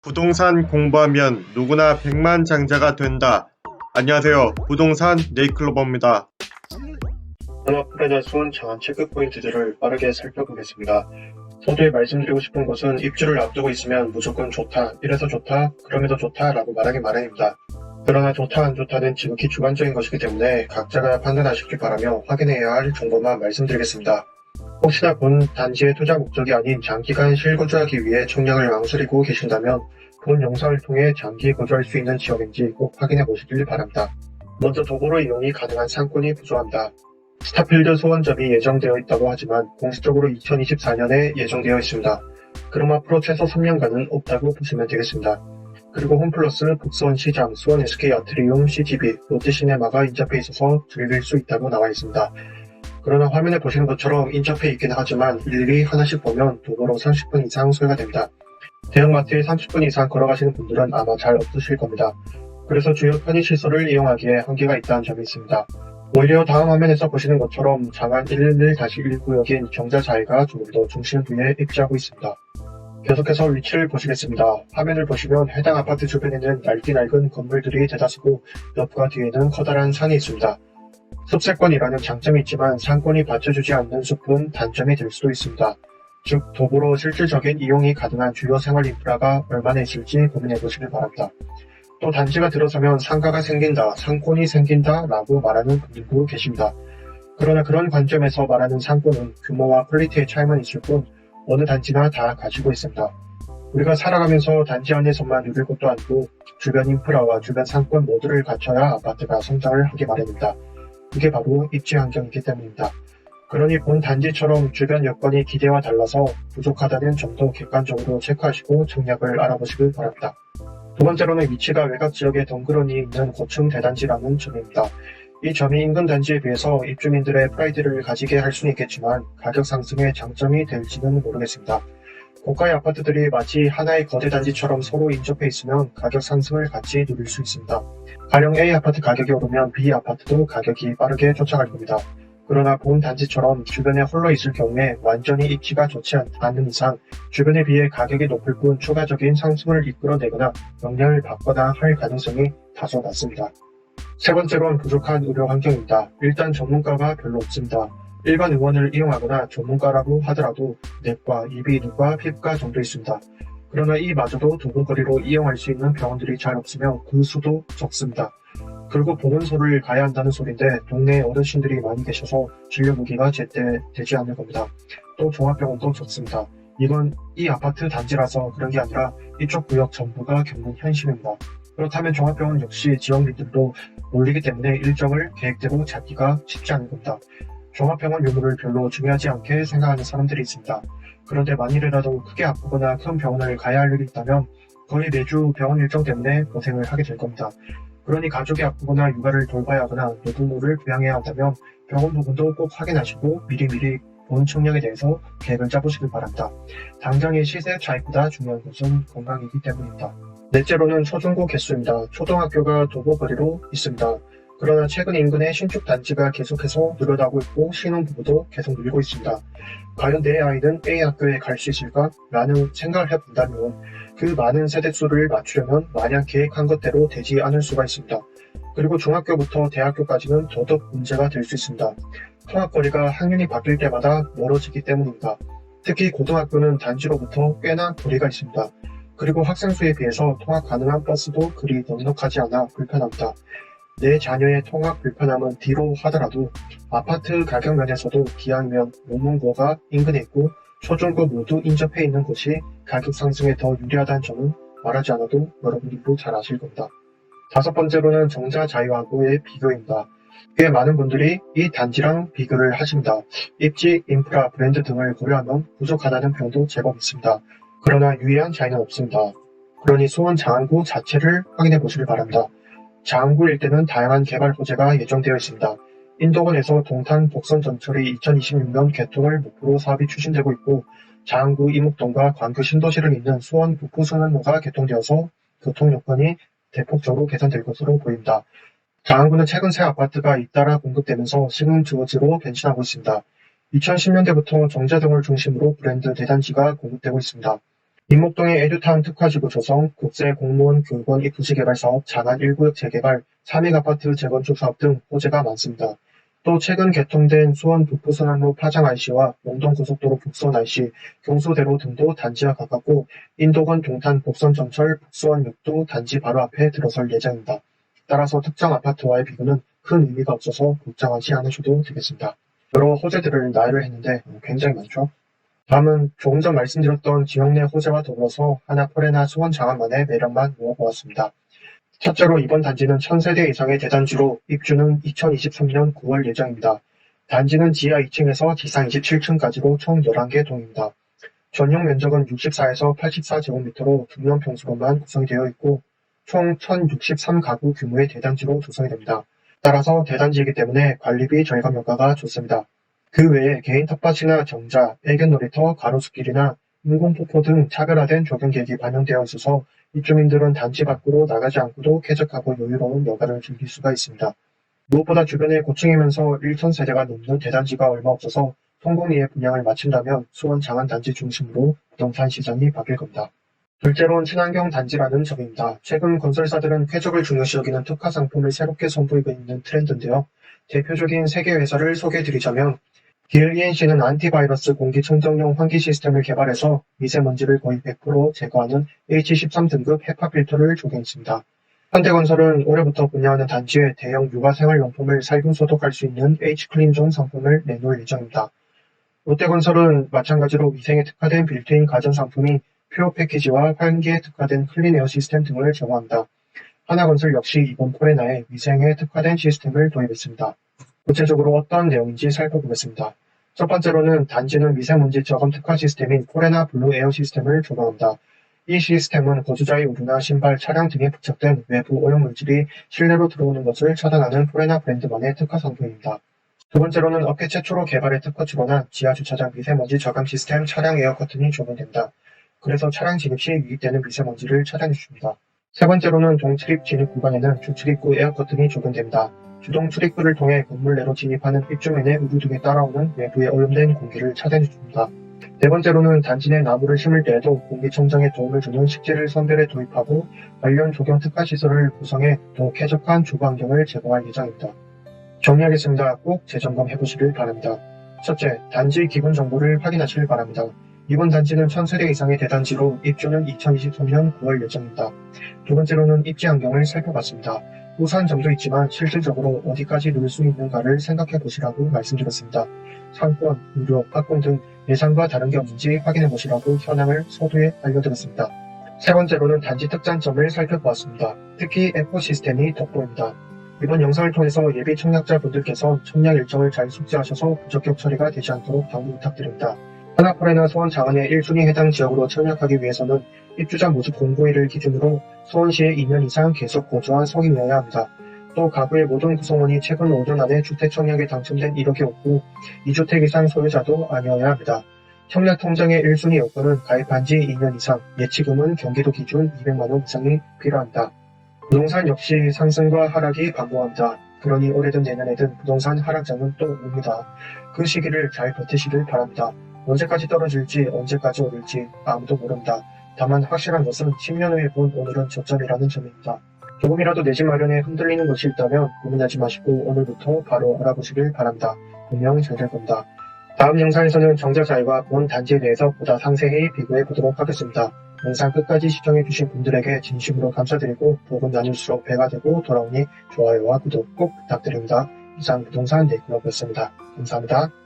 부동산 공부하면 누구나 백만장자가 된다. 안녕하세요. 부동산 네이클로버입니다. 산업플랜의 수원 장안 체크 포인트들을 빠르게 살펴보겠습니다. 서두에 말씀드리고 싶은 것은 입주를 앞두고 있으면 무조건 좋다, 이래서 좋다, 그럼에도 좋다 라고 말하기 마련입니다. 그러나 좋다 안 좋다는 지극히 주관적인 것이기 때문에 각자가 판단하시길 바라며 확인해야 할 정보만 말씀드리겠습니다. 혹시나 본 단지의 투자 목적이 아닌 장기간 실거주하기 위해 청약을 망설이고 계신다면 본 영상을 통해 장기 거주할 수 있는 지역인지 꼭 확인해 보시길 바랍니다. 먼저 도보로 이용이 가능한 상권이 부족합니다. 스타필드 소원점이 예정되어 있다고 하지만 공식적으로 2024년에 예정되어 있습니다. 그럼 앞으로 최소 3년간은 없다고 보시면 되겠습니다. 그리고 홈플러스, 북수원시장, 수원 SK 아트리움, CGV, 롯데시네마가 인접해 있어서 즐길 수 있다고 나와 있습니다. 그러나 화면에 보시는 것처럼 인접해 있긴 하지만 일일이 하나씩 보면 도보로 30분 이상 소요가 됩니다. 대형마트에 30분 이상 걸어가시는 분들은 아마 잘 없으실 겁니다. 그래서 주요 편의시설을 이용하기에 한계가 있다는 점이 있습니다. 오히려 다음 화면에서 보시는 것처럼 장안 111-1구역인 경자자이가 조금 더 중심부에 입지하고 있습니다. 계속해서 위치를 보시겠습니다. 화면을 보시면 해당 아파트 주변에는 낡은 건물들이 대다수고 옆과 뒤에는 커다란 산이 있습니다. 숲세권이라는 장점이 있지만 상권이 받쳐주지 않는 숲은 단점이 될 수도 있습니다. 즉 도보로 실질적인 이용이 가능한 주요 생활 인프라가 얼마나 있을지 고민해 보시길 바랍니다. 또 단지가 들어서면 상가가 생긴다, 상권이 생긴다 라고 말하는 분들도 계십니다. 그러나 그런 관점에서 말하는 상권은 규모와 퀄리티의 차이만 있을 뿐 어느 단지나 다 가지고 있습니다. 우리가 살아가면서 단지 안에서만 누릴 것도 아니고 주변 인프라와 주변 상권 모두를 갖춰야 아파트가 성장을 하게 마련입니다. 이게 바로 입지 환경이기 때문입니다. 그러니 본 단지처럼 주변 여건이 기대와 달라서 부족하다는 점도 객관적으로 체크하시고 청약을 알아보시길 바랍니다. 두 번째로는 위치가 외곽 지역에 덩그러니 있는 고층 대단지라는 점입니다. 이 점이 인근 단지에 비해서 입주민들의 프라이드를 가지게 할 수는 있겠지만 가격 상승의 장점이 될지는 모르겠습니다. 고가의 아파트들이 마치 하나의 거대 단지처럼 서로 인접해 있으면 가격 상승을 같이 누릴 수 있습니다. 가령 A 아파트 가격이 오르면 B 아파트도 가격이 빠르게 쫓아갈 겁니다. 그러나 본 단지처럼 주변에 홀로 있을 경우에 완전히 입지가 좋지 않은 이상 주변에 비해 가격이 높을 뿐 추가적인 상승을 이끌어내거나 영향을 받거나 할 가능성이 다소 낮습니다. 세 번째로는 부족한 의료 환경입니다. 일단 전문가가 별로 없습니다. 일반 의원을 이용하거나 전문가라고 하더라도 내과, 이비인후과, 피부과 정도 있습니다. 그러나 이마저도 도보거리로 이용할 수 있는 병원들이 잘 없으며 그 수도 적습니다. 그리고 보건소를 가야 한다는 소리인데 동네에 어르신들이 많이 계셔서 진료 보기가 제때 되지 않을 겁니다. 또 종합병원도 적습니다. 이건 이 아파트 단지라서 그런 게 아니라 이쪽 구역 전부가 겪는 현실입니다. 그렇다면 종합병원 역시 지역민들도 몰리기 때문에 일정을 계획대로 잡기가 쉽지 않을 겁니다. 종합병원 유무를 별로 중요하지 않게 생각하는 사람들이 있습니다. 그런데 만일이라도 크게 아프거나 큰 병원을 가야 할 일이 있다면 거의 매주 병원 일정 때문에 고생을 하게 될 겁니다. 그러니 가족이 아프거나 육아를 돌봐야 하거나 노동모를 부양해야 한다면 병원 부분도 꼭 확인하시고 미리미리 본 청약에 대해서 계획을 짜보시길 바랍니다. 당장의 시세 차이보다 중요한 것은 건강이기 때문입니다. 넷째로는 초중고 개수입니다. 초등학교가 도보거리로 있습니다. 그러나 최근 인근에 신축 단지가 계속해서 늘어나고 있고 신혼부부도 계속 늘고 있습니다. 과연 내 아이는 A 학교에 갈 수 있을까? 라는 생각을 해본다면 그 많은 세대수를 맞추려면 마냥 계획한 것대로 되지 않을 수가 있습니다. 그리고 중학교부터 대학교까지는 더더욱 문제가 될 수 있습니다. 통학거리가 학년이 바뀔 때마다 멀어지기 때문입니다. 특히 고등학교는 단지로부터 꽤나 거리가 있습니다. 그리고 학생 수에 비해서 통학 가능한 버스도 그리 넉넉하지 않아 불편합니다. 내 자녀의 통학 불편함은 뒤로 하더라도 아파트 가격 면에서도 기왕이면 용문고가 인근에 있고 초중고 모두 인접해 있는 곳이 가격 상승에 더 유리하다는 점은 말하지 않아도 여러분들도 잘 아실 겁니다. 다섯 번째로는 정자 자유하고의 비교입니다. 꽤 많은 분들이 이 단지랑 비교를 하십니다. 입지, 인프라, 브랜드 등을 고려하면 부족하다는 평도 제법 있습니다. 그러나 유의한 차이는 없습니다. 그러니 수원 장안구 자체를 확인해 보시길 바랍니다. 장안구 일대는 다양한 개발 호재가 예정되어 있습니다. 인도권에서 동탄 복선 전철이 2026년 개통을 목표로 사업이 추진되고 있고 장안구 이목동과 광교 신도시를 잇는 수원 북부순환로가 개통되어서 교통 여건이 대폭적으로 개선될 것으로 보입니다. 장안구는 최근 새 아파트가 잇따라 공급되면서 신흥주거지로 변신하고 있습니다. 2010년대부터 정자 등을 중심으로 브랜드 대단지가 공급되고 있습니다. 임목동의 에듀타운 특화지구 조성, 국제공무원 교육원 입후시 개발 사업, 장안 1구역 재개발, 3익 아파트 재건축 사업 등 호재가 많습니다. 또 최근 개통된 수원 북부순환로 파장 IC와 영동고속도로 북선 IC, 경수대로 등도 단지와 가깝고 인도권 동탄 복선 전철 북수원역도 단지 바로 앞에 들어설 예정입니다. 따라서 특정 아파트와의 비교는 큰 의미가 없어서 걱정하지 않으셔도 되겠습니다. 여러 호재들을 나열을 했는데 굉장히 많죠. 다음은 조금 전 말씀드렸던 지역 내 호재와 더불어서 하나포레나 수원 장안만의 매력만 모아보았습니다. 첫째로 이번 단지는 1000세대 이상의 대단지로 입주는 2023년 9월 예정입니다. 단지는 지하 2층에서 지상 27층까지로 총 11개 동입니다. 전용 면적은 64에서 84제곱미터로 중형 평수로만 구성이 되어 있고 총 1063가구 규모의 대단지로 조성이 됩니다. 따라서 대단지이기 때문에 관리비 절감 효과가 좋습니다. 그 외에 개인 텃밭이나 정자, 애견 놀이터, 가로수길이나 인공폭포 등 차별화된 조경 계획이 반영되어 있어서 입주민들은 단지 밖으로 나가지 않고도 쾌적하고 여유로운 여가를 즐길 수가 있습니다. 무엇보다 주변에 고층이면서 1000세대가 넘는 대단지가 얼마 없어서 성공리에 분양을 마친다면 수원 장안 단지 중심으로 부동산 시장이 바뀔 겁니다. 둘째로는 친환경 단지라는 점입니다. 최근 건설사들은 쾌적을 중요시 여기는 특화 상품을 새롭게 선보이고 있는 트렌드인데요. 대표적인 3개 회사를 소개해드리자면 DLENC는 안티바이러스 공기청정용 환기 시스템을 개발해서 미세먼지를 거의 100% 제거하는 H13 등급 헤파 필터를 적용했습니다. 현대건설은 올해부터 분양하는 단지에 대형 육아 생활용품을 살균 소독할 수 있는 H클린존 상품을 내놓을 예정입니다. 롯데건설은 마찬가지로 위생에 특화된 빌트인 가전상품이 퓨어 패키지와 환기에 특화된 클린에어 시스템 등을 제공합니다. 하나건설 역시 이번 포레나에 위생에 특화된 시스템을 도입했습니다. 구체적으로 어떤 내용인지 살펴보겠습니다. 첫 번째로는 단지는 미세먼지 저감 특화 시스템인 포레나 블루 에어 시스템을 적용합니다. 이 시스템은 거주자의 의류나 신발, 차량 등에 부착된 외부 오염물질이 실내로 들어오는 것을 차단하는 포레나 브랜드만의 특화 상품입니다. 두 번째로는 업계 최초로 개발의 특허치고나 지하주차장 미세먼지 저감 시스템 차량 에어 커튼이 적용됩니다. 그래서 차량 진입 시 유입되는 미세먼지를 차단해줍니다. 세 번째로는 동출입 진입 구간에는 주출입구 에어 커튼이 적용됩니다. 주동 출입구를 통해 건물 내로 진입하는 입주민의 의류 등에 따라오는 외부에 오염된 공기를 차단해줍니다. 네 번째로는 단지 내 나무를 심을 때에도 공기청정에 도움을 주는 식재를 선별해 도입하고 관련 조경 특화 시설을 구성해 더 쾌적한 주거 환경을 제공할 예정입니다. 정리하겠습니다. 꼭 재점검해보시길 바랍니다. 첫째, 단지 기본 정보를 확인하시길 바랍니다. 이번 단지는 1000세대 이상의 대단지로 입주는 2023년 9월 예정입니다. 두 번째로는 입지 환경을 살펴봤습니다. 우수한 점도 있지만 실질적으로 어디까지 누릴 수 있는가를 생각해 보시라고 말씀드렸습니다. 상권, 무료, 학군 등 예상과 다른 게 없는지 확인해 보시라고 현황을 서두에 알려드렸습니다. 세 번째로는 단지 특장점을 살펴보았습니다. 특히 에코 시스템이 돋보입니다. 이번 영상을 통해서 예비 청약자분들께서 청약 일정을 잘 숙지하셔서 부적격 처리가 되지 않도록 당부 부탁드립니다. 하나포레나 수원 장안의 1순위 해당 지역으로 청약하기 위해서는 입주자 모집 공고일을 기준으로 수원시에 2년 이상 계속 거주한 성인이어야 합니다. 또 가구의 모든 구성원이 최근 5년 안에 주택 청약에 당첨된 이력이 없고 2주택 이상 소유자도 아니어야 합니다. 청약 통장의 1순위 요건은 가입한 지 2년 이상, 예치금은 경기도 기준 200만원 이상이 필요합니다. 부동산 역시 상승과 하락이 반복합니다. 그러니 올해든 내년에든 부동산 하락장은 또 옵니다. 그 시기를 잘 버티시길 바랍니다. 언제까지 떨어질지 언제까지 오를지 아무도 모릅니다. 다만 확실한 것은 10년 후에 본 오늘은 저점이라는 점입니다. 조금이라도 내 집 마련에 흔들리는 것이 있다면 고민하지 마시고 오늘부터 바로 알아보시길 바랍니다. 분명 잘 될 겁니다. 다음 영상에서는 정자자이와 본 단지에 대해서 보다 상세히 비교해 보도록 하겠습니다. 영상 끝까지 시청해주신 분들에게 진심으로 감사드리고 복은 나눌수록 배가 되고 돌아오니 좋아요와 구독 꼭 부탁드립니다. 이상 부동산 네이클럽이었습니다. 감사합니다.